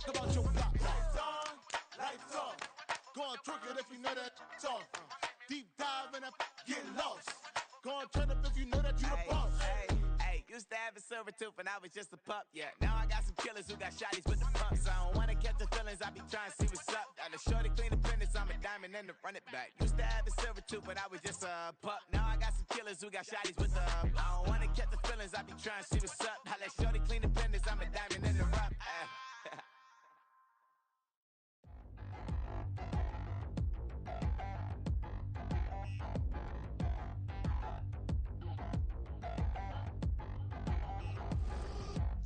about your block. Lights on, lights off. Go and twerk it if you know that off. Deep dive and get lost. Go and turn up if you know that you the boss. Hey, used to have a silver tooth when I was just a pup, yeah. Now I got some killers who got shotties with the pumps. I don't wanna catch the feelings, I be trying to see what's up. Got a shorty clean the business, I'm a diamond and to run it back. Used to have a silver tooth when I was just a pup. Now I got some killers who got shotties with the I don't wanna catch the feelings, I be trying to see what's up. I let shorty clean the business, I'm a diamond in the rough.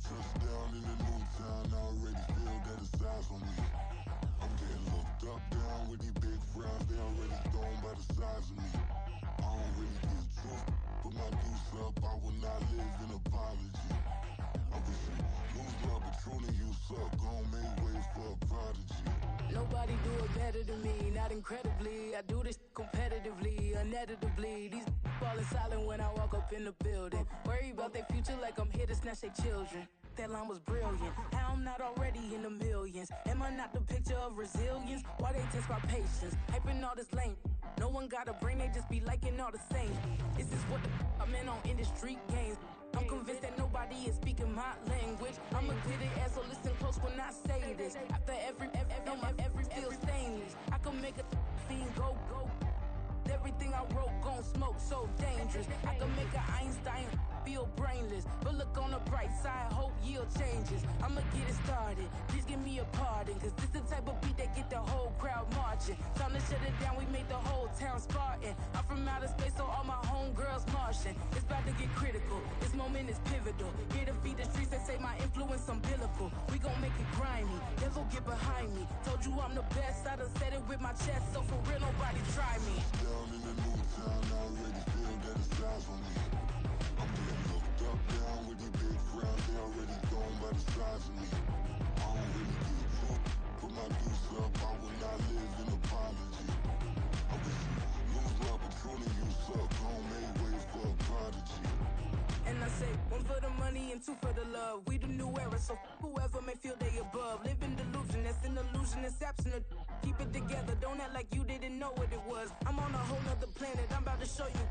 Touchdown in the new town, I already feel that it's eyes on me. I'm getting looked up, down with these big frowns, they already thrown by the size of me. I don't really give truth, put my deuce up, I will not live in apology. I wish you lose love, but truly you suck, gon' make way for a prodigy. Nobody do it better than me, not incredibly. I do this competitively, uneditably. These falling silent when I walk up in the building. Worry about their future like I'm here to snatch their children. That line was brilliant. How I'm not already in the millions? Am I not the picture of resilience? Why they test my patience? Hyping all this lame. No one got a brain, they just be liking all the same. This is what the I'm in on industry games. I'm convinced that nobody is speaking my language. I'm a good ass, so listen close when I say this. After every feel stainless. I can make a fiend go. Everything I wrote gon' smoke, so dangerous. I can make an Einstein feel brainless. But look on the bright side, hope yield changes. I'ma get it started, please give me a pardon. Cause this the type of beat that get the whole crowd marching. Time to shut it down, we made the whole town Spartan. I'm from outer space, so all my homegirls Martian. It's about to get critical, this moment is pivotal. Here to feed the streets that say my influence umbilical. We gon' make it grimy, devil get behind me. Told you I'm the best, I done said it with my chest. So for real, nobody try me. Down in the new town, I already feel that it's eyes on me. I'm getting looked up, down with these big frowns, they already thrown by the size of me. I don't really give truth, put my deuce up, I will not live in apology. I wish you lose love, but truly you suck, gon' make way for a prodigy. And I say, one for the money and two for the love. We the new era, so whoever may feel they above. Live in delusion, that's an illusion, it's absent. Keep it together, don't act like you didn't know what it was. I'm on a whole nother planet, I'm about to show you.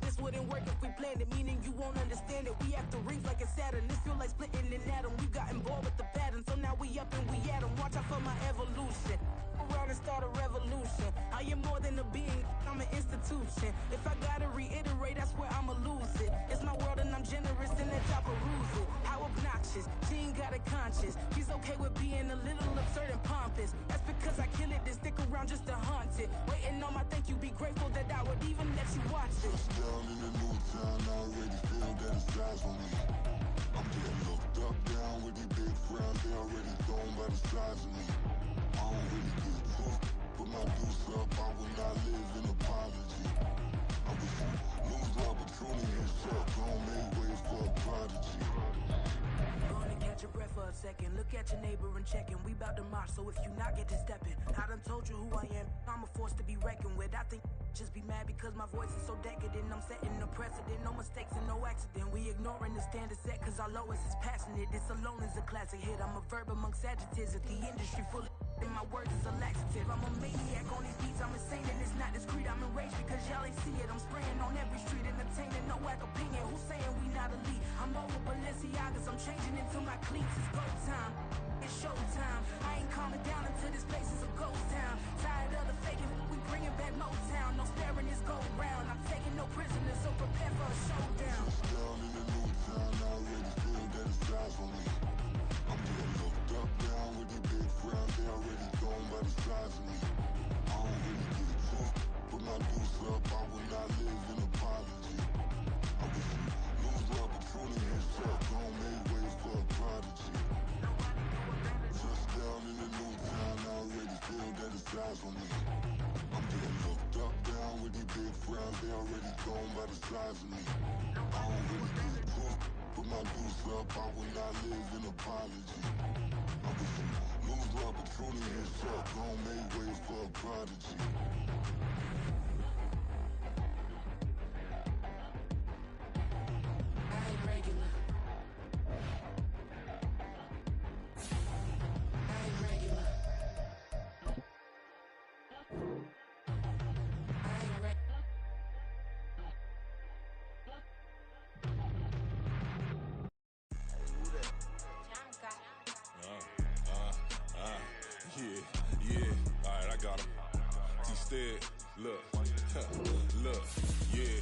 This wouldn't work if we planned it, meaning you won't understand it. We after rings like it's Saturn, this feel like splitting an atom. We got involved with the pattern, so now we up and we at 'em. Watch out for my evolution. Around and start a revolution. I am more than a being, I'm an institution. If I gotta reiterate, that's where I'ma lose it. It's my world and I'm generous and that y'all peruse it. How obnoxious, she ain't got a conscience. She's okay with being a little absurd and pompous. That's because I kill it, then stick around just to haunt it. Waiting on my thank you, be grateful that I would even let you watch it. Down in the new town, I already feel that it's eyes on me. I'm getting looked up, down with these big frowns, they already thrown by the size of me. I don't really give truth, put my deuce up, I will not live in apology. I wish you lose love, but truly you suck, gon' make way for a prodigy. Gonna catch your breath for a second. Look at your neighbor and checking. We bout to march, so if you not get to stepping. I done told you who I am. I'm a force to be reckoned with. I think just be mad because my voice is so decadent. I'm setting a precedent. No mistakes and no accident. We ignoring the standard set cause our lowest is passionate. This alone is a classic hit. I'm a verb amongst adjectives. If the industry full of and my words is a laxative. I'm a maniac on these beats, I'm insane and it's not discreet. I'm enraged because y'all ain't see it. I'm spraying on every street, entertaining, no whack opinion. Who's saying we not elite? I'm over Balenciagas, I'm changing into my cleats. It's go time, it's show time. I ain't calming down until this place is a ghost town. Tired of the faking, we bringing back Motown. No sparing this go round. I'm taking no prisoners, so prepare for a showdown. Down in the new town, I already feel that it's eyes on me. I'm getting looked up, down with these big frowns, they already thrown by the size of me. I don't really give truth, put my deuce up, I will not live in apology. I wish you lose love, but truly you suck, gon' make way for a prodigy. Just down in the new town, I already feel that it's eyes on me. I'm getting looked up, down with these big frowns, they already thrown by the size of me. I don't really give truth, put my deuce up, I will not live in apology. I wish you lose love, but truly you suck, gon' make way for a prodigy. I ain't regular. I ain't Yeah. All right, I got him. T-Stead, look, look, yeah.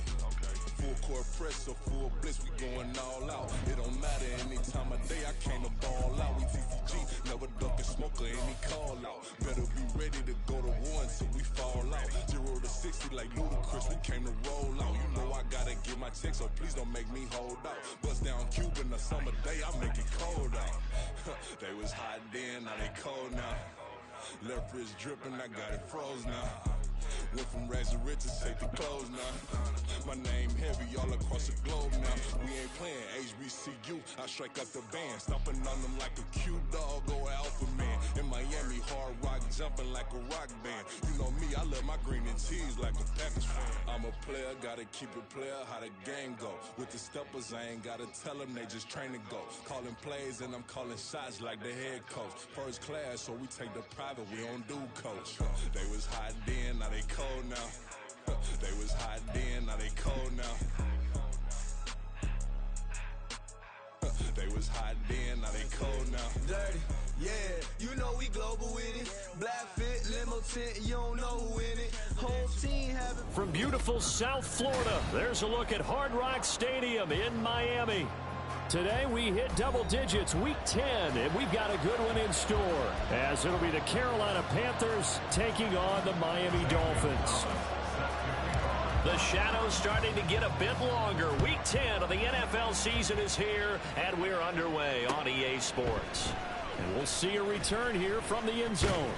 Full court press or full blitz, we going all out. It don't matter any time of day, I came to ball out. We TCG, never duck a smoker, any call out. Better be ready to go to war until we fall out. 0 to 60 like Ludacris, we came to roll out. You know I gotta get my check, so please don't make me hold out. Bust down Cuban a summer day, I make it cold out. They was hot then, now they cold now. Left wrist dripping, I got it froze now. Went from rags to riches, take the clothes now. My name heavy all across the globe now. We ain't playing HBCU, I strike up the band. Stomping on them like a cute dog or alpha man. In Miami, hard rock jumping like a rock band. You know me, I love my green and cheese like a Packers fan. I'm a player, gotta keep it player, how the game go. With the steppers, I ain't gotta tell them, they just train to go. Calling plays and I'm calling shots like the head coach. First class, so we take the private, we don't do coach. They was hot then, now they cold now. They was hot then, now they cold now. They was hot then, now they cold now. Dirty, yeah, you know we global with it. Black fit, limo tint, you don't know who in it. Whole team having... From beautiful South Florida, there's a look at Hard Rock Stadium in Miami. Today we hit double digits, week 10, and we've got a good one in store, as it'll be the Carolina Panthers taking on the Miami Dolphins. The shadow's starting to get a bit longer. Week 10 of the NFL season is here, and we're underway on EA Sports. And we'll see a return here from the end zone.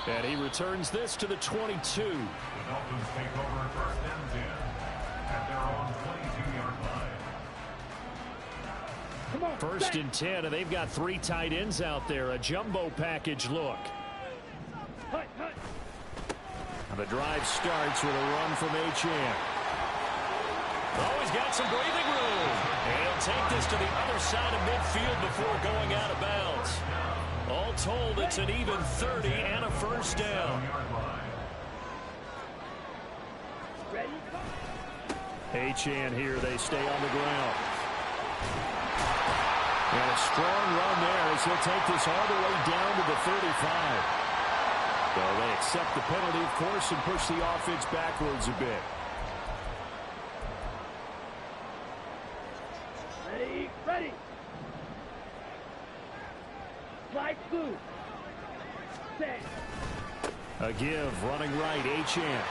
And he returns this to the 22. The Dolphins take over first and 10 at their own 22-yard line. First and 10, and they've got 3 tight ends out there. A jumbo package look. The drive starts with a run from Achane. Oh, he's got some breathing room. And he'll take this to the other side of midfield before going out of bounds. All told, it's an even 30 and a first down. Achane here, they stay on the ground. And a strong run there as he'll take this all the way down to the 35. Well, they accept the penalty, of course, and push the offense backwards a bit. Ready. Slide through. Set. A give, running right, Achane.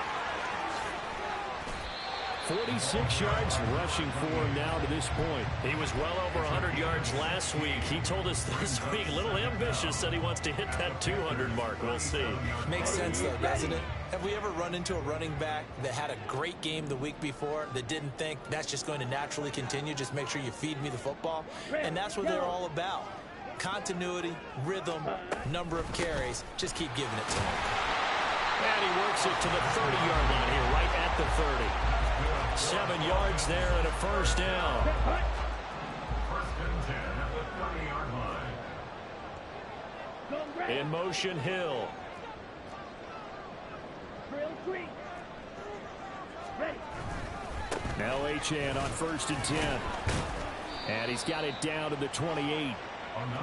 46 yards rushing for him now to this point. He was well over 100 yards last week. He told us this week, a little ambitious, said he wants to hit that 200 mark. We'll see. Makes sense, though, doesn't it? Have we ever run into a running back that had a great game the week before that didn't think that's just going to naturally continue? Just make sure you feed me the football. And that's what they're all about. Continuity, rhythm, number of carries. Just keep giving it to him. And he works it to the 30-yard line here, right at the 30. 7 yards there and a first down. First and 10 at the 30-yard line. In motion, Hill. Now Achane on first and 10. And he's got it down to the 28.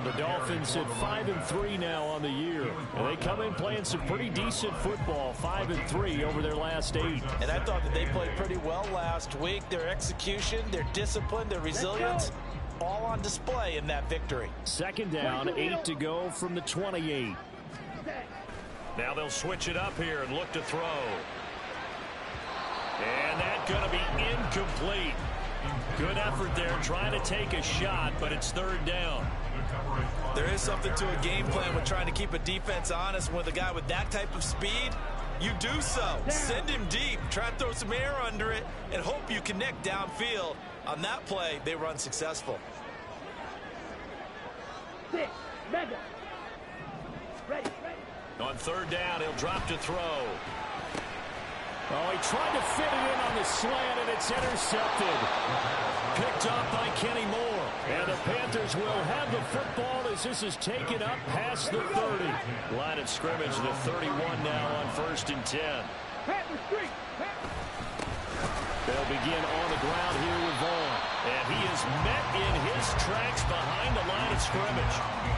The Dolphins at 5-3 now on the year. And they come in playing some pretty decent football, 5-3 over their last 8. And I thought that they played pretty well last week. Their execution, their discipline, their resilience, all on display in that victory. Second down, 8 to go from the 28. Now they'll switch it up here and look to throw. And that's going to be incomplete. Good effort there trying to take a shot, but it's third down. There is something to a game plan with trying to keep a defense honest. With a guy with that type of speed, you do so. Send him deep, try to throw some air under it, and hope you connect downfield. On that play, they run successful. On third down, he'll drop to throw. Oh, he tried to fit it in on the slant, and it's intercepted. Picked up by Kenny Moore. And the Panthers will have the football as this is taken up past the 30. Line of scrimmage, the 31 now on first and 10. They'll begin on the ground here with Vaughn. And he is met in his tracks behind the line of scrimmage.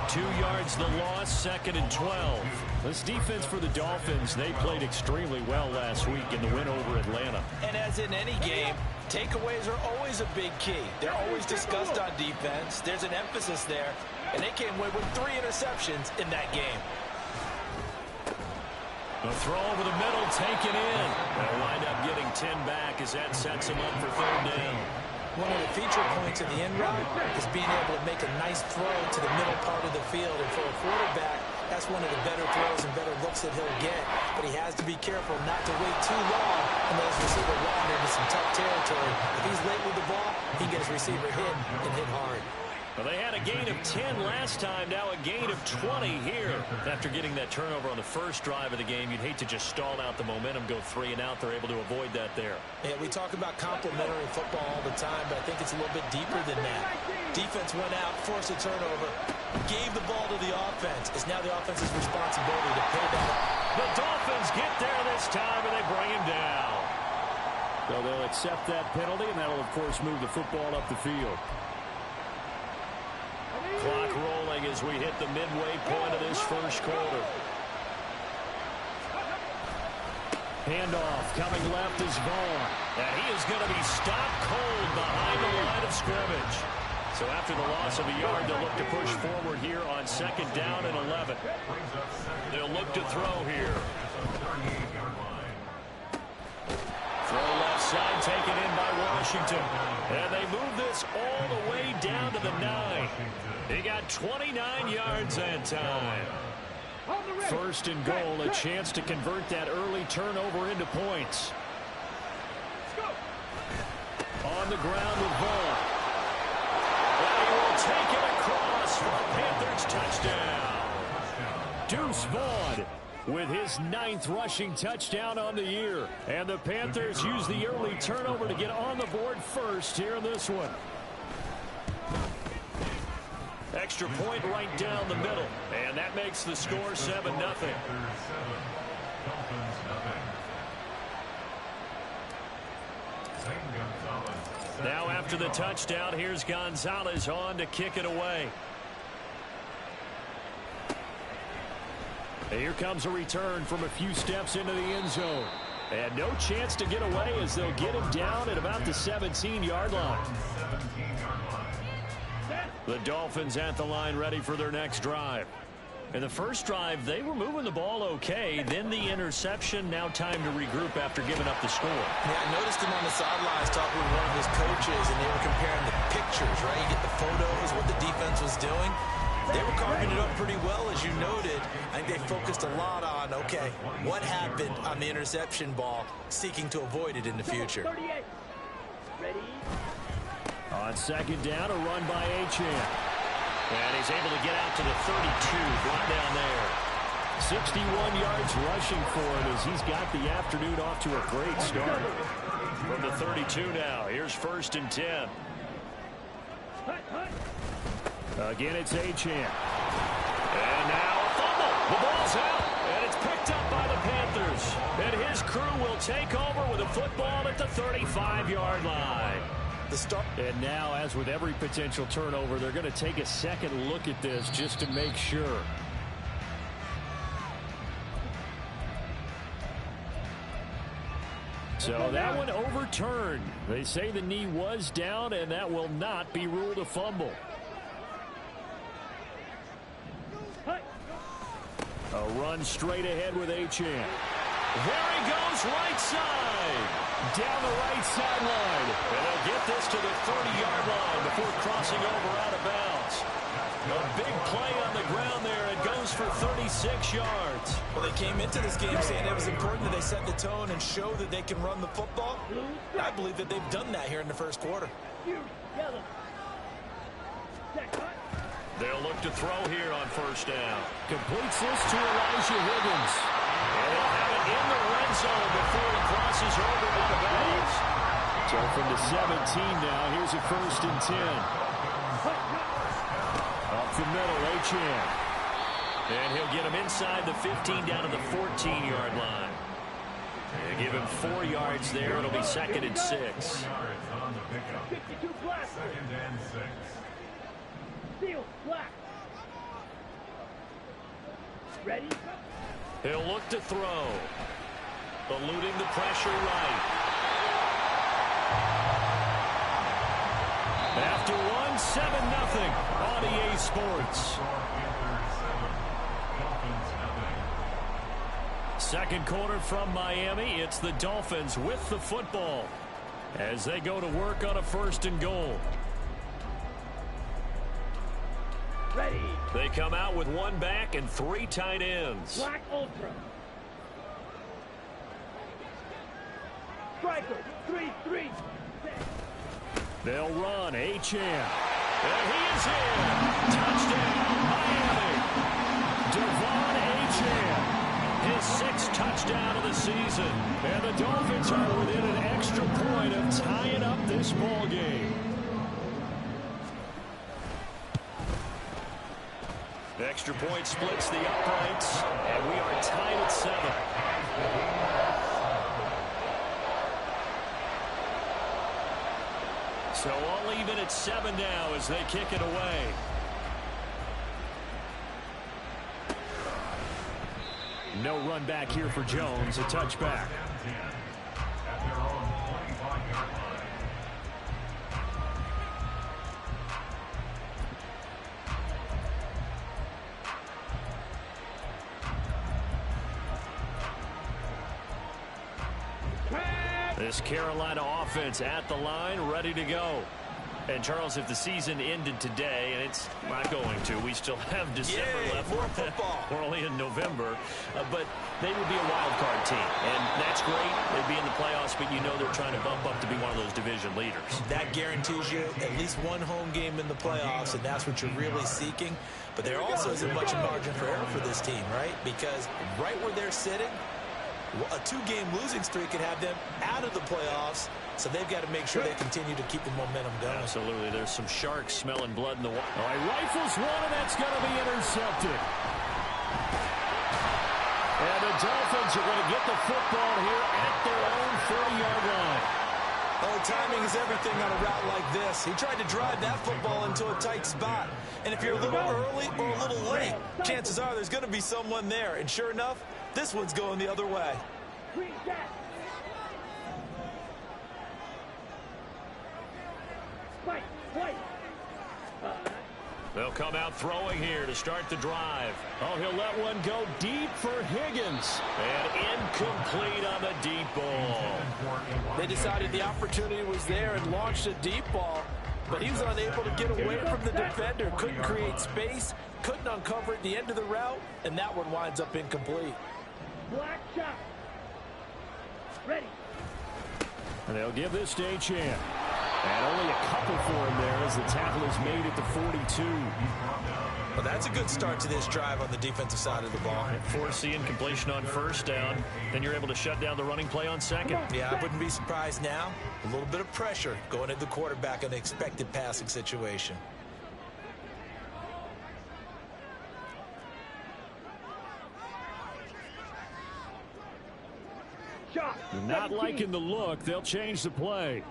2 yards the loss, 2nd and 12. This defense for the Dolphins, they played extremely well last week in the win over Atlanta. And as in any game, takeaways are always a big key. They're always discussed on defense. There's an emphasis there, and they came away with 3 interceptions in that game. The throw over the middle, taken in. They'll wind up getting 10 back as that sets them up for 3rd down. One of the feature points of the end route is being able to make a nice throw to the middle part of the field. And for a quarterback, that's one of the better throws and better looks that he'll get. But he has to be careful not to wait too long and let his receiver wander into some tough territory. If he's late with the ball, he can get his receiver hit and hit hard. Well, they had a gain of 10 last time, now a gain of 20 here. After getting that turnover on the first drive of the game, you'd hate to just stall out the momentum, go 3 and out. They're able to avoid that there. Yeah, we talk about complementary football all the time, but I think it's a little bit deeper than that. Defense went out, forced a turnover, gave the ball to the offense. It's now the offense's responsibility to pay that up. The Dolphins get there this time, and they bring him down. So they'll accept that penalty, and that'll, of course, move the football up the field. Clock rolling as we hit the midway point of this first quarter. Handoff coming left is Vaughn. And he is going to be stopped cold behind the line of scrimmage. So after the loss of a yard, they'll look to push forward here on 2nd down and 11. They'll look to throw here. Throw left side taken in by Washington. And they move this all the way down to the 9. He got 29 yards that time. 1st and goal, a chance to convert that early turnover into points. On the ground with Vaughn. And he will take it across for a Panthers touchdown. Deuce Vaughn with his 9th rushing touchdown on the year. And the Panthers use the early turnover to get on the board first here in this one. Extra point right down the middle. And that makes the score 7-0. Now after the touchdown, here's Gonzalez on to kick it away. Here comes a return from a few steps into the end zone. And no chance to get away as they'll get him down at about the 17-yard line. The Dolphins at the line ready for their next drive. In the first drive, they were moving the ball okay. Then the interception. Now time to regroup after giving up the score. Yeah, I noticed him on the sidelines talking with one of his coaches, and they were comparing the pictures, right? You get the photos, what the defense was doing. They were carving it up pretty well, as you noted. I think they focused a lot on, okay, what happened on the interception ball, seeking to avoid it in the future. On 2nd down, a run by Achane. And he's able to get out to the 32, brought down there. 61 yards rushing for him as he's got the afternoon off to a great start. From the 32 now, here's 1st and 10. Again, it's Achane. And now a fumble. The ball's out, and it's picked up by the Panthers. And his crew will take over with a football at the 35-yard line. And now, as with every potential turnover, they're going to take a second look at this just to make sure. So that one overturned. They say the knee was down, and that will not be ruled a fumble. A run straight ahead with Achane. There he goes, right side. Down the right sideline. And they'll get this to the 30-yard line before crossing over out of bounds. A big play on the ground there. It goes for 36 yards. Well, they came into this game saying it was important that they set the tone and show that they can run the football. I believe that they've done that here in the first quarter. They'll look to throw here on 1st down. Completes this to Elijah Higgins. And he'll have it in the red zone before he crosses over out of bounds. So from the 17 now, here's a 1st and 10. Up the middle, Achane. And he'll get him inside the 15 down to the 14-yard line. They give him 4 yards there. It'll be 2nd and 6. pickup. 52 black. 2nd and 6. Seal, black. Ready? He'll look to throw. Eluding the pressure right. After one, 7-0 on EA Sports. Second quarter from Miami. It's the Dolphins with the football as they go to work on a 1st and goal. Ready. They come out with 1 back and 3 tight ends. Black Ultra. Striker. 3-3. They'll run. Achane. And he is in. Touchdown, Miami. Devon Achane. His 6th touchdown of the season. And the Dolphins are within an extra point of tying up this ball game. The extra point splits the uprights, and we are tied at 7. So all even at 7 now as they kick it away. No run back here for Jones, a touchback. At their own 25-yard line. This Carolina offense at the line, ready to go. And, Charles, if the season ended today, and it's not going to, we still have December left. More football. We're only in November. But they would be a wild card team. And that's great. They'd be in the playoffs, but you know they're trying to bump up to be one of those division leaders. That guarantees you at least 1 home game in the playoffs, and that's what you're really seeking. But there also isn't much margin for error for this team, right? Because right where they're sitting, a 2-game losing streak could have them out of the playoffs, so they've got to make sure they continue to keep the momentum going. Absolutely. There's some sharks smelling blood in the water. All right, rifles one, and that's going to be intercepted. And the Dolphins are going to get the football here at their own 40-yard line. Oh, timing is everything on a route like this. He tried to drive that football into a tight spot. And if you're a little early or a little late, chances are there's going to be someone there. And sure enough, this one's going the other way. They'll come out throwing here to start the drive. Oh, he'll let one go deep for Higgins. And incomplete on the deep ball. They decided the opportunity was there and launched a deep ball, but he was unable to get away from the defender. Couldn't create space, couldn't uncover at the end of the route, and that one winds up incomplete. Black shot. Ready. And they'll give this to Achane. And only a couple for him there as the tackle is made at the 42. Well, that's a good start to this drive on the defensive side of the ball. Force the incompletion on 1st down. Then you're able to shut down the running play on 2nd. Yeah, I wouldn't be surprised now. A little bit of pressure going at the quarterback in an expected passing situation. Shot. Not 17. liking the look. They'll change the play.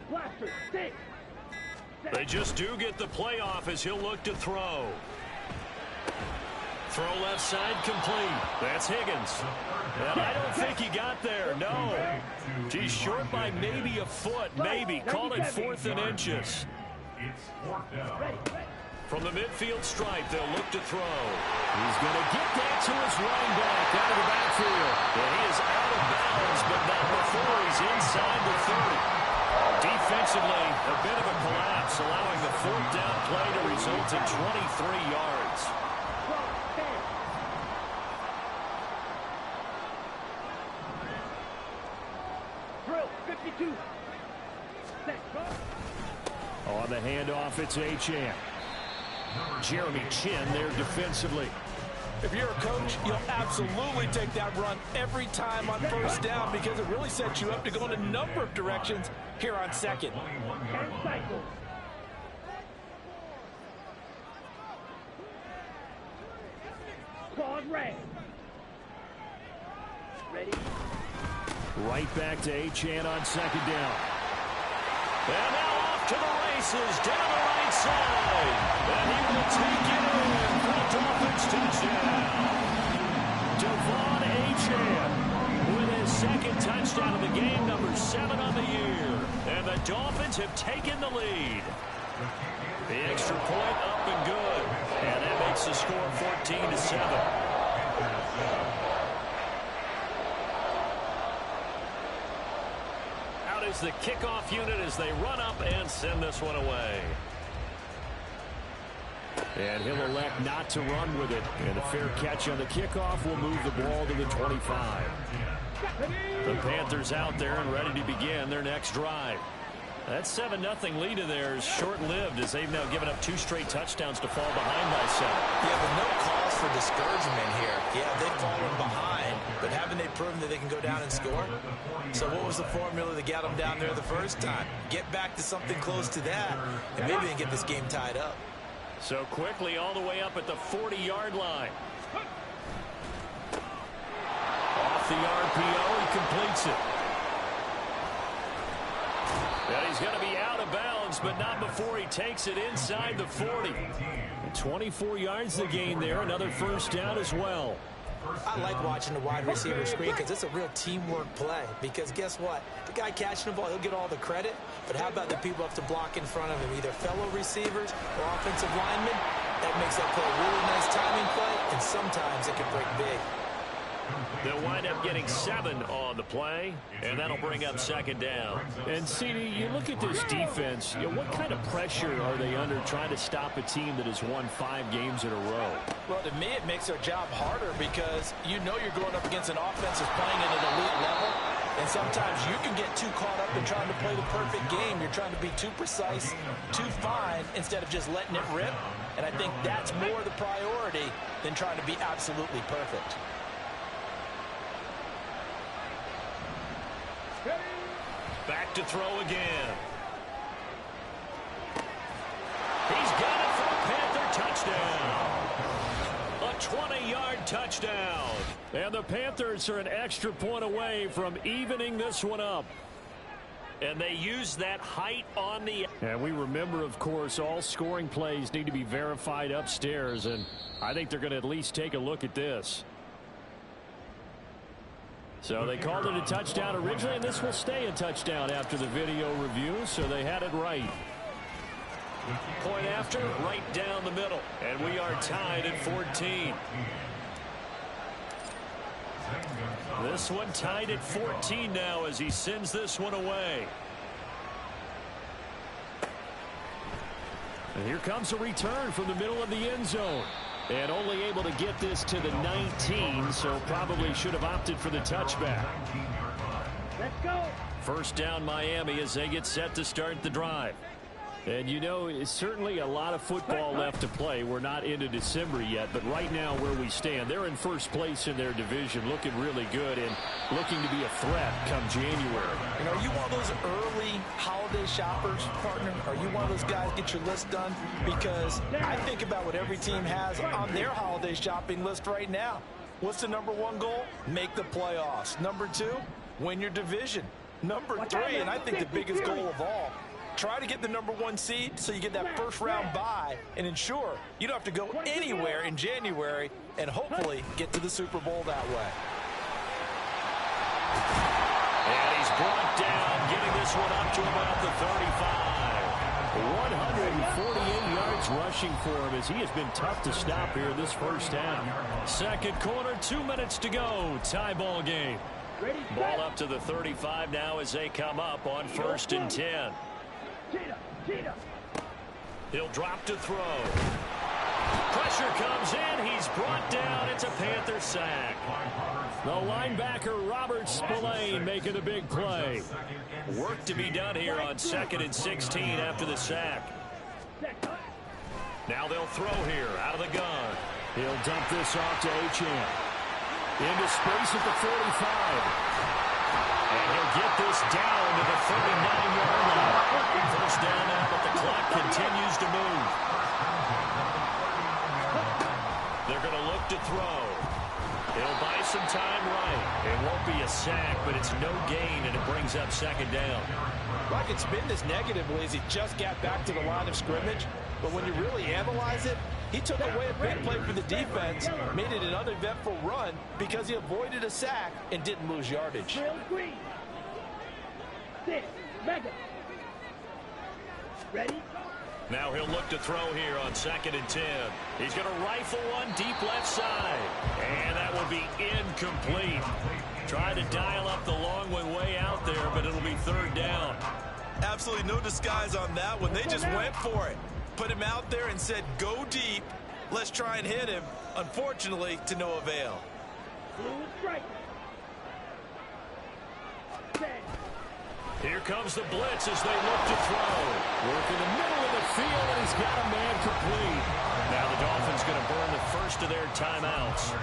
Blaster. 6. They just do get the play off as he'll look to throw. Throw left side complete. That's Higgins. And I don't think he got there. No. He's short by maybe a foot. Maybe. Call it 4th and inches. It's 4th down. From the midfield stripe, they'll look to throw. He's going to get that to his running back out of the backfield. And he is out of bounds, but not before he's inside the 30. Defensively, a bit of a collapse, allowing the 4th down play to result in 23 yards. Drill. 52. On the handoff, it's Achane. Jeremy Chin there defensively. If you're a coach, you'll absolutely take that run every time on 1st down because it really sets you up to go in a number of directions here on 2nd. And cycle. Claude Ray. Ready. Right back to Achane on 2nd down. And now off to the races, down the right side. And he will take it in for the Dolphins touchdown. Devon Achane with his second touchdown of the game, number 7 on the year. And the Dolphins have taken the lead. The extra point up and good. And that makes the score 14-7. Out is the kickoff unit as they run up and send this one away. And he'll elect not to run with it. And a fair catch on the kickoff will move the ball to the 25. The Panthers out there and ready to begin their next drive. That 7-0 lead of theirs short-lived as they've now given up 2 straight touchdowns to fall behind by 7. Yeah, but no cause for discouragement here. Yeah, they've fallen behind, but haven't they proven that they can go down and score? So what was the formula that got them down there the first time? Get back to something close to that, and maybe they can get this game tied up. So quickly all the way up at the 40-yard line. Off the RPO, he completes it. And he's going to be out of bounds, but not before he takes it inside the 40. 24 yards the gain there, another first down as well. I like watching the wide receiver screen because it's a real teamwork play. Because guess what? The guy catching the ball, he'll get all the credit. But how about the people up to block in front of him, either fellow receivers or offensive linemen? That makes that play a really nice timing play, and sometimes it can break big. They'll wind up getting 7 on the play, and that'll bring up second down. And, CD, you look at this defense, what kind of pressure are they under trying to stop a team that has won 5 games in a row? Well, to me, it makes their job harder because you know you're going up against an offense that's playing at an elite level, and sometimes you can get too caught up in trying to play the perfect game. You're trying to be too precise, too fine, instead of just letting it rip. And I think that's more the priority than trying to be absolutely perfect. Back to throw again. He's got it for a Panther touchdown. A 20-yard touchdown. And the Panthers are an extra point away from evening this one up. And they use that height on the... And we remember, of course, all scoring plays need to be verified upstairs. And I think they're going to at least take a look at this. So they called it a touchdown originally, and this will stay a touchdown after the video review, so they had it right. Point after, right down the middle, and we are tied at 14. This one tied at 14 now as he sends this one away. And here comes a return from the middle of the end zone. And only able to get this to the 19, so probably should have opted for the touchback. Let's go. First down Miami as they get set to start the drive. And you know, it's certainly a lot of football left to play. We're not into December yet, but right now where we stand, they're in first place in their division, looking really good and looking to be a threat come January. You know, are you one of those early holiday shoppers, partner? Are you one of those guys get your list done? Because I think about what every team has on their holiday shopping list right now. What's the number 1 goal? Make the playoffs. Number 2, win your division. Number 3, and I think the biggest goal of all, try to get the number 1 seed so you get that first round bye and ensure you don't have to go anywhere in January and hopefully get to the Super Bowl that way. And he's brought down, getting this one up to about the 35. 148 yards rushing for him as he has been tough to stop here in this first half. Second quarter, 2 minutes to go. Tie ball game. Ball up to the 35 now as they come up on 1st and 10. He'll drop to throw. Pressure comes in. He's brought down. It's a Panther sack. The linebacker, Robert Spillane, making a big play. Work to be done here on 2nd and 16 after the sack. Now they'll throw here out of the gun. He'll dump this off to Achane. Into space at the 45. And he'll get this down to the 39-yard line. First down now, but the clock continues to move. They're going to look to throw. He'll buy some time right. It won't be a sack, but it's no gain, and it brings up second down. Well, I could spin this negatively as he just got back to the line of scrimmage, but when you really analyze it, he took away a big play for the defense, made it an uneventful run because he avoided a sack and didn't lose yardage. Ready? Now he'll look to throw here on 2nd and 10. He's going to rifle one deep left side. And that will be incomplete. Try to dial up the long one way out there, but it'll be 3rd down. Absolutely no disguise on that one. They just went for it. Put him out there and said, go deep. Let's try and hit him. Unfortunately, to no avail. Here comes the blitz as they look to throw. Work in the middle of the field, and he's got a man complete. Now the Dolphins going to burn the first of their timeouts,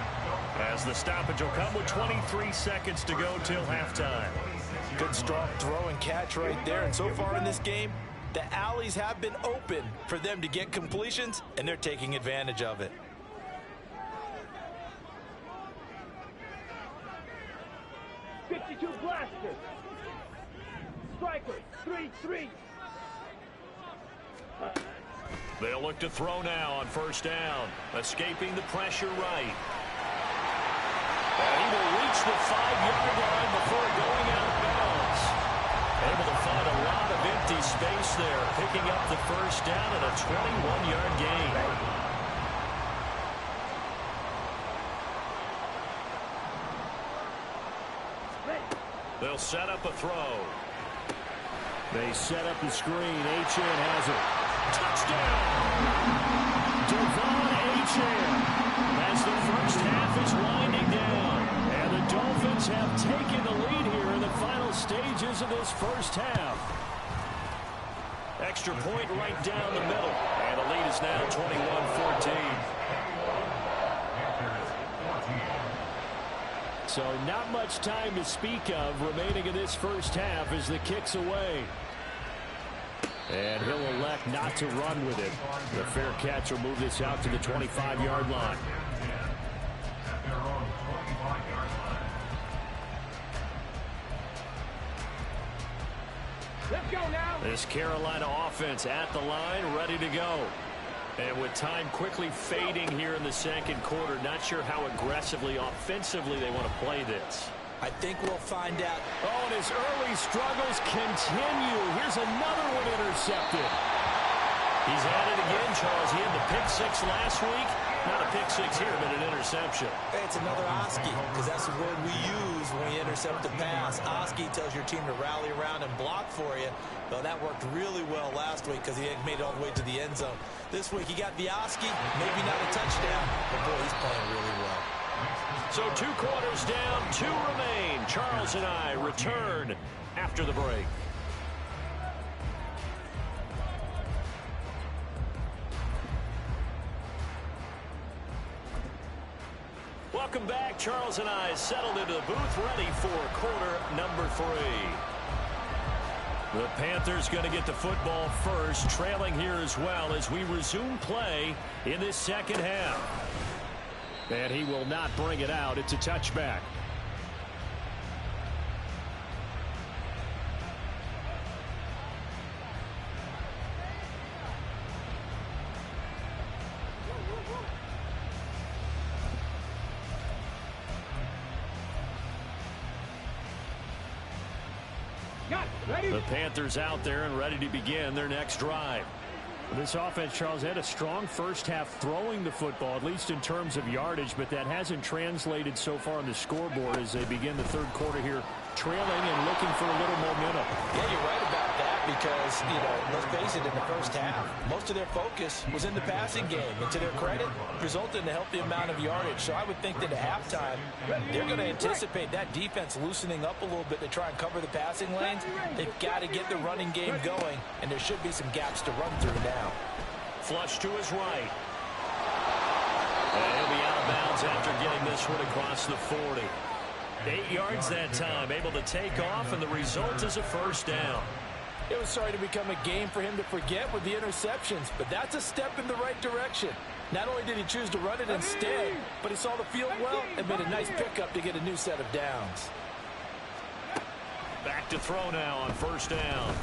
as the stoppage will come with 23 seconds to go till halftime. Good strong throw and catch right there. And so far in this game, the alleys have been open for them to get completions, and they're taking advantage of it. Blaster. Striker, 3-3. They'll look to throw now on 1st down. Escaping the pressure right. And he will reach the 5-yard line before going out of bounds. Able to find a lot of empty space there, picking up the 1st down and a 21-yard gain. They'll set up a throw. They set up the screen. Achane has it. Touchdown! Devon Achane, as the first half is winding down. And the Dolphins have taken the lead here in the final stages of this first half. Extra point right down the middle. And the lead is now 21-14. So not much time to speak of remaining in this first half as the kick's away. And he'll elect not to run with it. The fair catch will move this out to the 25-yard line. Let's go now. This Carolina offense at the line, ready to go. And with time quickly fading here in the 2nd quarter, not sure how aggressively, offensively they want to play this. I think we'll find out. Oh, and his early struggles continue. Here's another one intercepted. He's at it again, Charles. He had the pick 6 last week. Not a pick 6 here, but an interception. It's another Oski, because that's the word we use when we intercept a pass. Oski tells your team to rally around and block for you. Though that worked really well last week because he made it all the way to the end zone. This week he got the Oski, maybe not a touchdown, but boy, he's playing really well. So 2 quarters down, 2 remain. Charles and I return after the break. Welcome back. Charles and I settled into the booth, ready for quarter number 3. The Panthers going to get the football first, trailing here as well as we resume play in this 2nd half. And he will not bring it out. It's a touchback. The Panthers out there and ready to begin their next drive. This offense, Charles, had a strong first half throwing the football, at least in terms of yardage, but that hasn't translated so far on the scoreboard as they begin the 3rd quarter here, trailing and looking for a little momentum. Yeah, you're right about that because, let's face it, in the first half, most of their focus was in the passing game. And to their credit, resulted in a healthy amount of yardage. So I would think that at halftime, they're going to anticipate that defense loosening up a little bit to try and cover the passing lanes. They've got to get the running game going, and there should be some gaps to run through now. Flush to his right. And he'll be out of bounds after getting this one across the 40. 8 yards that time, able to take off, and the result is a 1st down. It was starting to become a game for him to forget with the interceptions, but that's a step in the right direction. Not only did he choose to run it instead, but he saw the field well and made a nice pickup to get a new set of downs. Back to throw now on first down.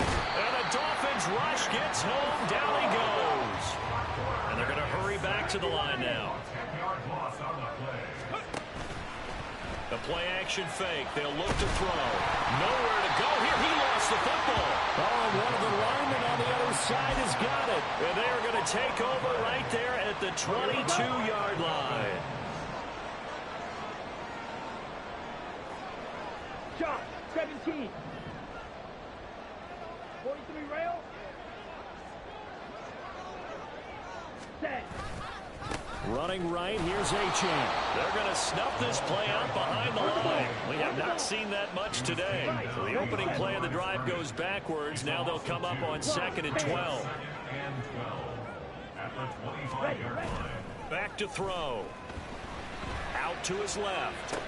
And the Dolphins rush gets home. Down he goes. And they're going to hurry back to the line now. The play action fake. They'll look to throw. Nowhere to go here. He lost the football. Oh, and one of the linemen on the other side has got it. And they are going to take over right there at the 22-yard line. Shot, 17. 43 rail. Set. Running right, here's Achane. They're going to snuff this play out behind the line. We have not seen that much today. So the opening play of the drive goes backwards. Now they'll come up on 2nd and 12. Back to throw. Out to his left.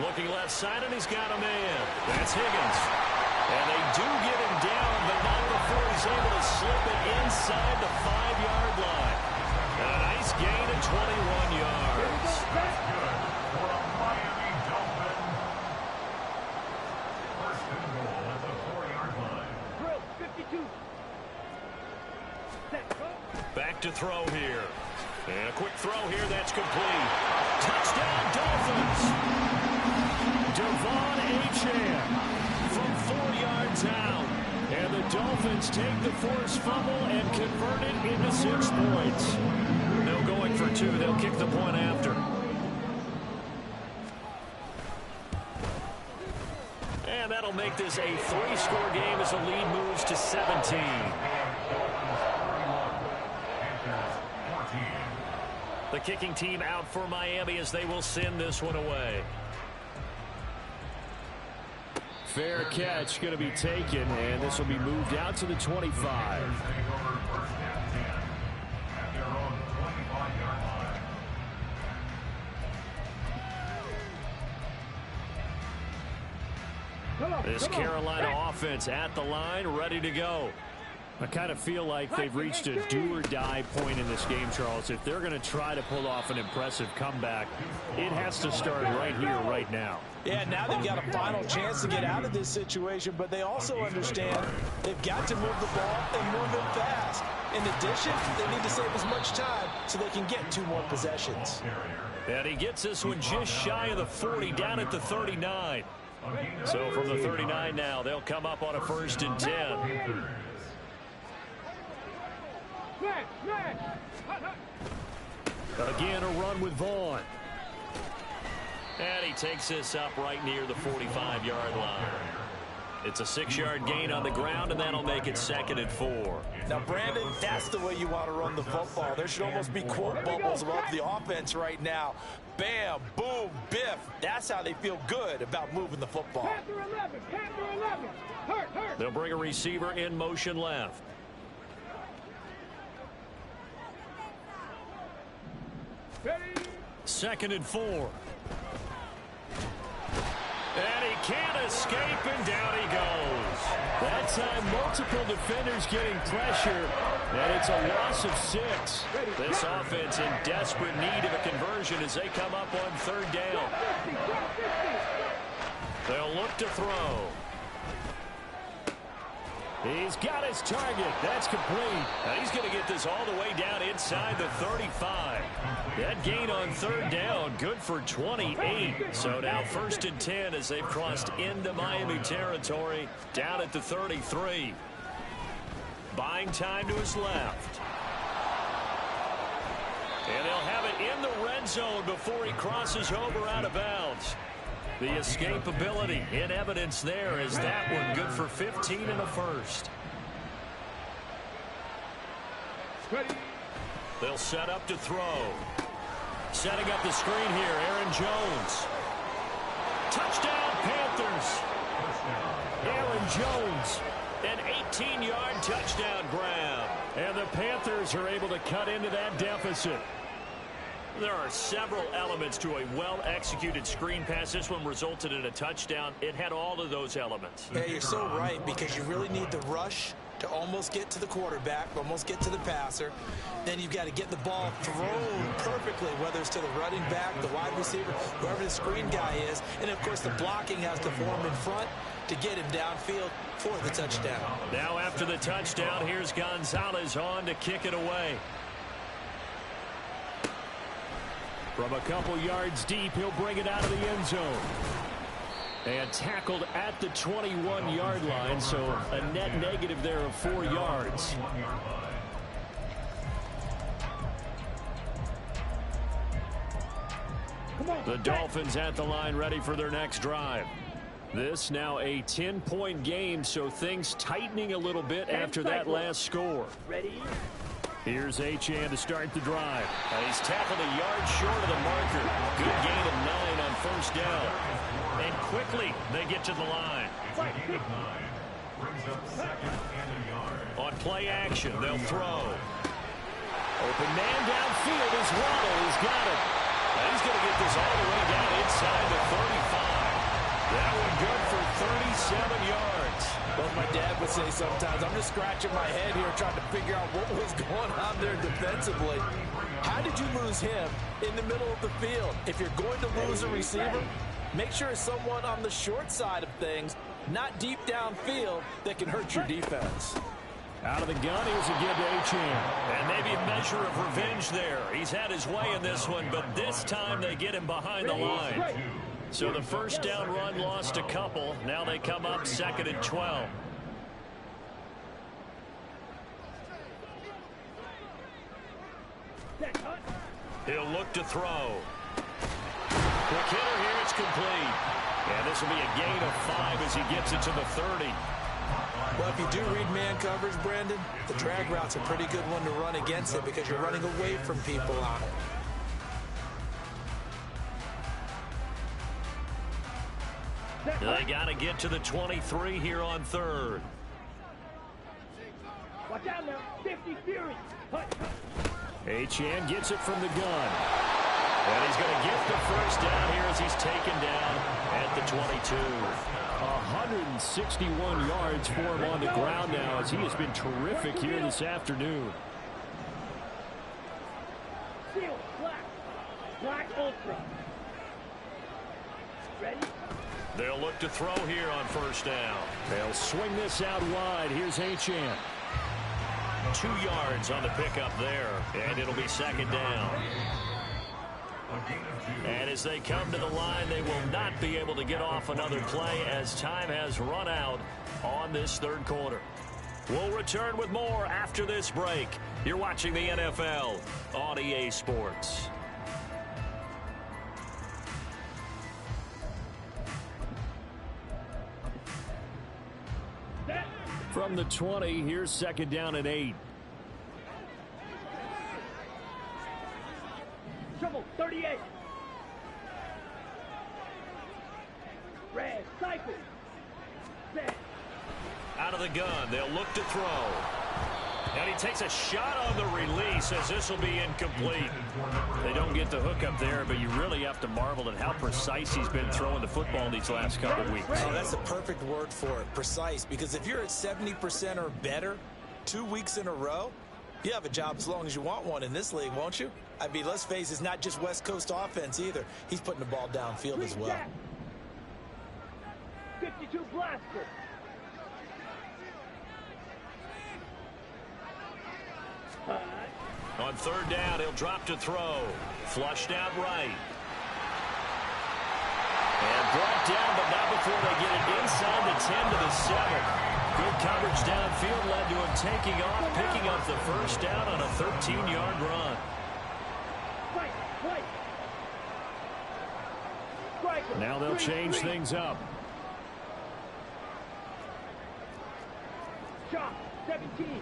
Looking left side, and he's got a man. That's Higgins. And they do get him down, but not before he's able to slip it inside the 5-yard line. And a nice gain of 21 yards. For a Miami Dolphin. First and goal at the 4-yard line. Drill, 52. Set, go. Back to throw here. And a quick throw here, that's complete. Touchdown, Dolphins. Devon Achane from 4 yards out. And the Dolphins take the forced fumble and convert it into 6 points. No going for 2. They'll kick the point after. And that'll make this a 3-score game as the lead moves to 17. The kicking team out for Miami as they will send this one away. Fair catch going to be taken, and this will be moved out to the 25. This Carolina offense at the line, ready to go. I kind of feel like they've reached a do-or-die point in this game, Charles. If they're going to try to pull off an impressive comeback, it has to start right here, right now. Yeah, now they've got a final chance to get out of this situation, but they also understand they've got to move the ball and move it fast. In addition, they need to save as much time so they can get 2 more possessions. And he gets this one just shy of the 40, down at the 39. So from the 39 now, they'll come up on a 1st and 10. Again, a run with Vaughn. And he takes this up right near the 45-yard line. It's a 6-yard gain on the ground, and that'll make it 2nd and 4. Now, Brandon, that's the way you want to run the football. There should almost be quote bubbles above the offense right now. Bam, boom, biff. That's how they feel good about moving the football. Panther 11, Panther 11. Hurt. They'll bring a receiver in motion left. Ready. 2nd and 4. And he can't escape, and down he goes. That time, multiple defenders getting pressure, and it's a loss of 6. This offense in desperate need of a conversion as they come up on 3rd down. They'll look to throw. He's got his target. That's complete. And he's going to get this all the way down inside the 35. That gain on 3rd down, good for 28. So now 1st and 10 as they've crossed into Miami territory, down at the 33. Buying time to his left. And they'll have it in the red zone before he crosses over out of bounds. The escapability in evidence there is that one good for 15 and a 1st. They'll set up to throw. Setting up the screen here, Aaron Jones. Touchdown, Panthers. Aaron Jones, an 18-yard touchdown grab. And the Panthers are able to cut into that deficit. There are several elements to a well-executed screen pass. This one resulted in a touchdown. It had all of those elements. Yeah, you're so right, because you really need the rush to almost get to the quarterback, almost get to the passer. Then you've got to get the ball thrown perfectly, whether it's to the running back, the wide receiver, whoever the screen guy is. And, of course, the blocking has to form in front to get him downfield for the touchdown. Now after the touchdown, here's Gonzalez on to kick it away. From a couple yards deep, he'll bring it out of the end zone. And tackled at the 21-yard line, so a net negative there of 4 yards. The Dolphins at the line ready for their next drive. This now a 10-point game, so things tightening a little bit after that last score. Ready? Here's Achane to start the drive. He's tackled a yard short of the marker. Good gain of 9 on first down. And quickly they get to the line. On play action, they'll throw. Open man downfield is Waddle. He's got it. And he's going to get this all the way down inside the 35. That one good for 37 yards. Well, my dad would say sometimes, I'm just scratching my head here trying to figure out what was going on there defensively. How did you lose him in the middle of the field? If you're going to lose a receiver, make sure it's someone on the short side of things, not deep downfield, that can hurt your defense. Out of the gun, here's a give to Achane. And maybe a measure of revenge there. He's had his way in this one, but this time they get him behind the line. So the first down run lost a couple. Now they come up 2nd and 12. He'll look to throw. Quick hitter here, it's complete. And this will be a gain of 5 as he gets it to the 30. Well, if you do read man coverage, Brandon, the drag route's a pretty good one to run against it because you're running away from people on it. They got to get to the 23 here on 3rd. Watch out now. 50 Fury. Achane gets it from the gun. And he's going to get the first down here as he's taken down at the 22. 161 yards for him on the ground now as he has been terrific here this afternoon. Seal. Black. Black Ultra. Ready? They'll look to throw here on first down. They'll swing this out wide. Here's Achane. 2 yards on the pickup there, and it'll be 2nd down. And as they come to the line, they will not be able to get off another play as time has run out on this 3rd quarter. We'll return with more after this break. You're watching the NFL on EA Sports. From the 20, here's 2nd down and 8. Trouble, 38. Red, cycle. Set. Out of the gun, they'll look to throw. And he takes a shot on the release as this will be incomplete. They don't get the hook up there, but you really have to marvel at how precise he's been throwing the football these last couple of weeks. Oh, that's the perfect word for it, precise, because if you're at 70% or better 2 weeks in a row, you have a job as long as you want one in this league, won't you? I mean, let's face it, it's not just West Coast offense either. He's putting the ball downfield as well. 52 blaster. On 3rd down, he'll drop to throw. Flushed out right. And brought down, but not before they get it inside the 10 to the 7. Good coverage downfield led to him taking off, picking up the first down on a 13-yard run. Now they'll change things up. Shot, 17.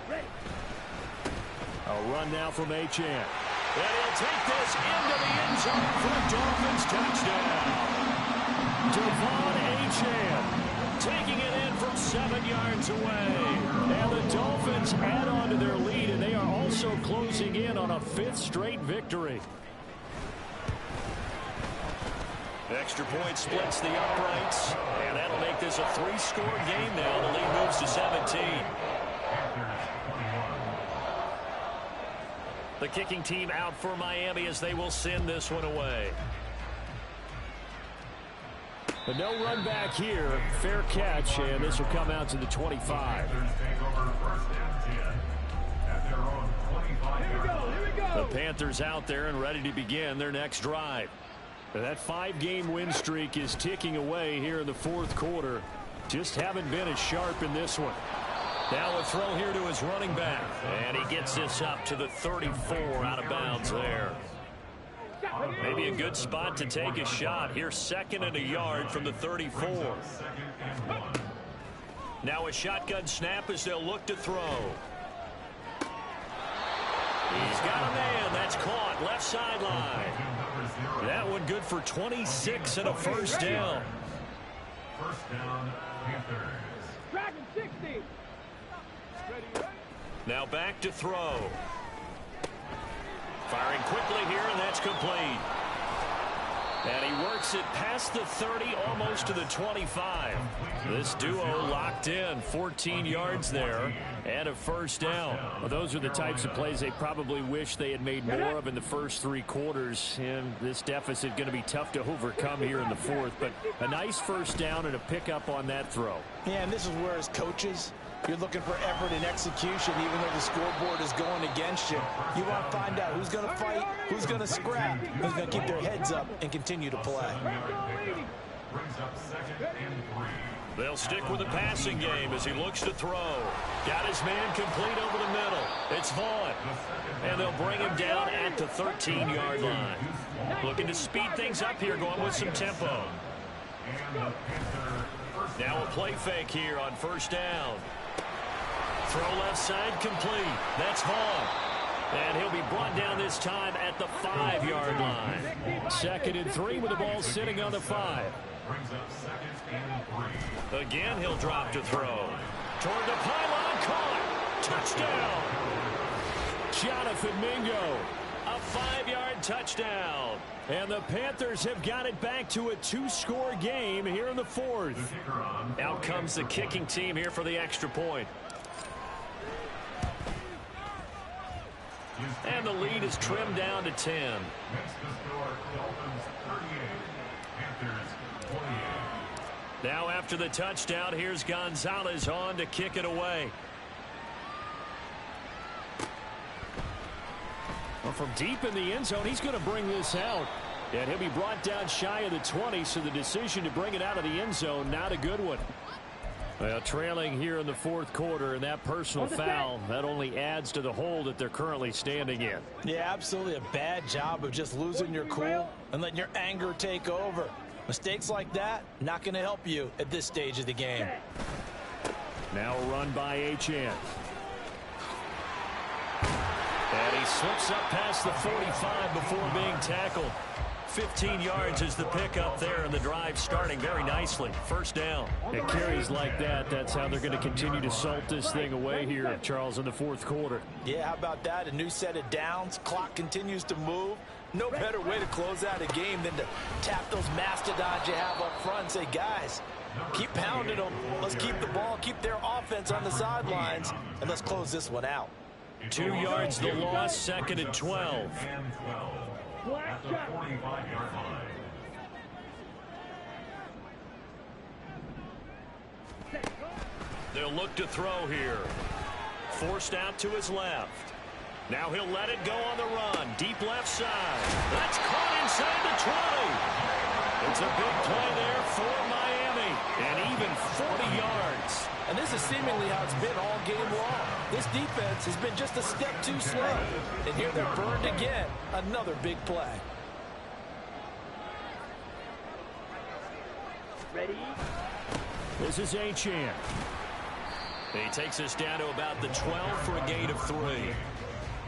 Ready. A run now from Achane. And he'll take this into the end zone for a Dolphins touchdown. Devon Achane taking it in from 7 yards away. And the Dolphins add on to their lead, and they are also closing in on a 5th straight victory. Extra point splits the uprights, and that'll make this a 3-score game now. The lead moves to 17. The kicking team out for Miami as they will send this one away. But no run back here. Fair catch, and this will come out to the 25. The Panthers out there and ready to begin their next drive. That 5-game win streak is ticking away here in the fourth quarter. Just haven't been as sharp in this one. Now a throw here to his running back. And he gets this up to the 34 out of bounds there. Maybe a good spot to take a shot. Here, 2nd and a yard from the 34. Now a shotgun snap as they'll look to throw. He's got a man. That's caught. Left sideline. That one good for 26 and a first down. First down, Panthers. Dragon 60. Now back to throw. Firing quickly here, and that's complete. And he works it past the 30, almost to the 25. This duo locked in, 14 yards there, and a first down. Well, those are the types of plays they probably wish they had made more of in the first 3 quarters. And this deficit going to be tough to overcome here in the fourth. But a nice first down and a pickup on that throw. Yeah, and this is where, as coaches, you're looking for effort and execution, even though the scoreboard is going against you. You want to find out who's going to fight, who's going to scrap, who's going to keep their heads up and continue to play. They'll stick with the passing game as he looks to throw. Got his man complete over the middle. It's Vaughn. And they'll bring him down at the 13-yard line. Looking to speed things up here, going with some tempo. Now a play fake here on first down. Throw left side complete. That's Vaughn. And he'll be brought down this time at the 5-yard line. 2nd and 3 with the ball sitting on the 5. Again, he'll drop to throw. Toward the pylon, caught. Touchdown. Jonathan Mingo. A 5-yard touchdown. And the Panthers have got it back to a 2-score game here in the fourth. Out comes the kicking team here for the extra point. And the lead is trimmed down to 10. Now after the touchdown, here's Gonzalez on to kick it away. Well, from deep in the end zone, he's going to bring this out. And he'll be brought down shy of the 20, so the decision to bring it out of the end zone, not a good one. Well, trailing here in the fourth quarter, and that personal foul, that only adds to the hole that they're currently standing in. Yeah, absolutely a bad job of just losing your cool and letting your anger take over. Mistakes like that, not going to help you at this stage of the game. Now a run by H.N. And he slips up past the 45 before being tackled. 15 yards is the pickup there, and the drive starting very nicely. First down. It carries like that. That's how they're going to continue to salt this thing away here, Charles, in the fourth quarter. Yeah, how about that? A new set of downs. Clock continues to move. No better way to close out a game than to tap those mastodons you have up front and say, guys, keep pounding them. Let's keep the ball, keep their offense on the sidelines, and let's close this one out. 2 yards the loss, 2nd and 12. At the 45-yard line. They'll look to throw here. Forced out to his left. Now he'll let it go on the run. Deep left side. That's caught inside the 20. It's a big play there for Miami. And even 40 yards. And this is seemingly how it's been all game long. This defense has been just a step too slow. And here they're burned again. Another big play. Ready? This is H.N. He takes us down to about the 12 for a gain of 3.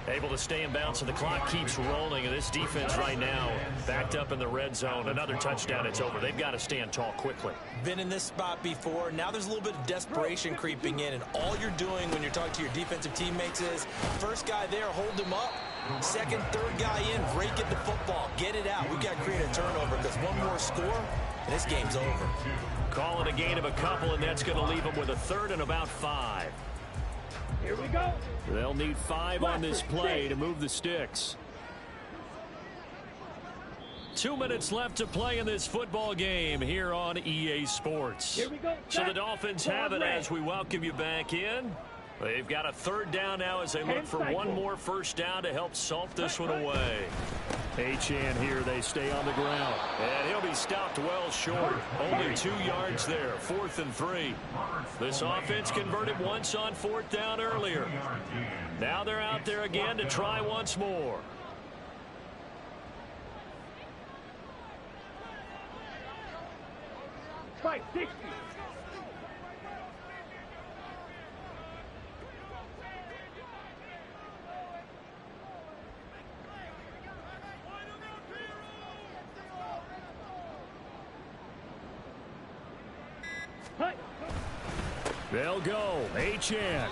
Able to stay in bounds, so the clock keeps rolling. And this defense right now backed up in the red zone. Another touchdown, it's over. They've got to stand tall quickly. Been in this spot before. Now there's a little bit of desperation creeping in. And all you're doing when you're talking to your defensive teammates is, first guy there, hold him up. Second, third guy in, rake at the football. Get it out. We've got to create a turnover because one more score, and this game's over. Call it a gain of a couple, and that's going to leave them with a third and about 5. Here we go. They'll need 5 on this play to move the sticks. 2 minutes left to play in this football game here on EA Sports. Here we go. So the Dolphins have it as we welcome you back in. They've got a third down now as they look for one more first down to help salt this one away. Achane here, they stay on the ground. And he'll be stopped well short. Only 2 yards there, 4th and 3. This offense converted once on 4th down earlier. Now they're out there again to try once more. Fight 60. They'll go. Achane.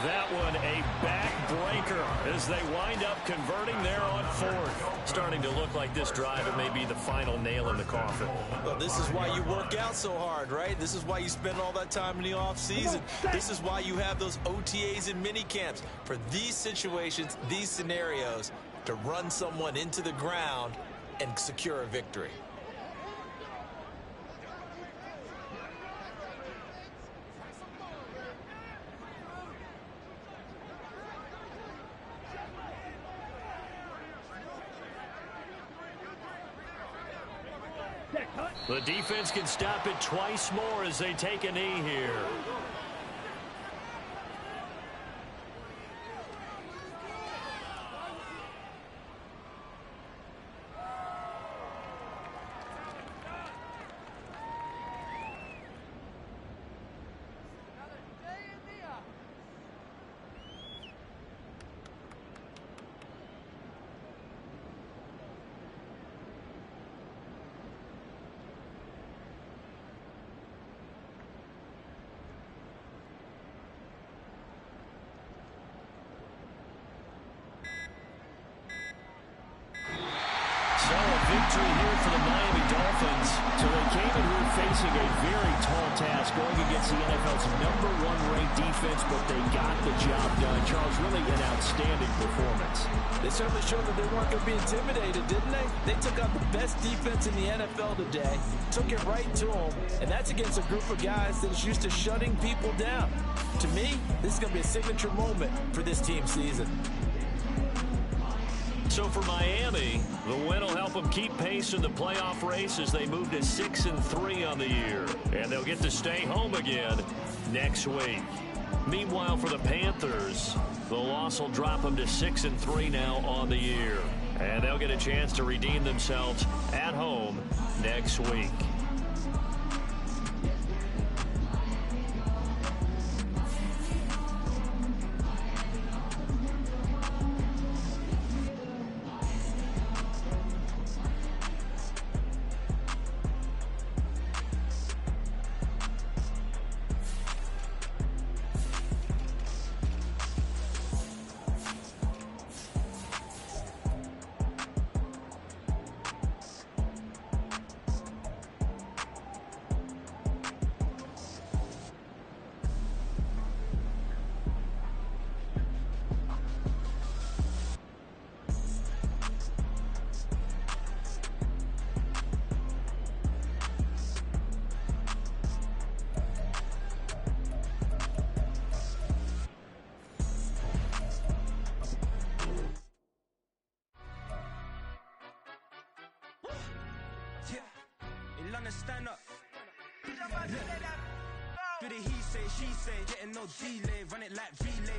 That one a backbreaker as they wind up converting there on 4th. Starting to look like this drive, it may be the final nail in the coffin. Well, this is why you work out so hard, right? This is why you spend all that time in the offseason. This is why you have those OTAs and mini camps. For these situations, these scenarios, to run someone into the ground and secure a victory. The defense can stop it twice more as they take a knee here. Victory here for the Miami Dolphins. So they came in here facing a very tall task going against the NFL's #1 ranked defense, but they got the job done. Charles, really an outstanding performance. They certainly showed that they weren't going to be intimidated, didn't they? They took out the best defense in the NFL today, took it right to them, and that's against a group of guys that is used to shutting people down. To me, this is going to be a signature moment for this team's season. So for Miami, the win will help them keep pace in the playoff race as they move to 6-3 on the year. And they'll get to stay home again next week. Meanwhile, for the Panthers, the loss will drop them to 6-3 now on the year. And they'll get a chance to redeem themselves at home next week. Stand up. Do the he say, she say, getting no delay, run it like relay.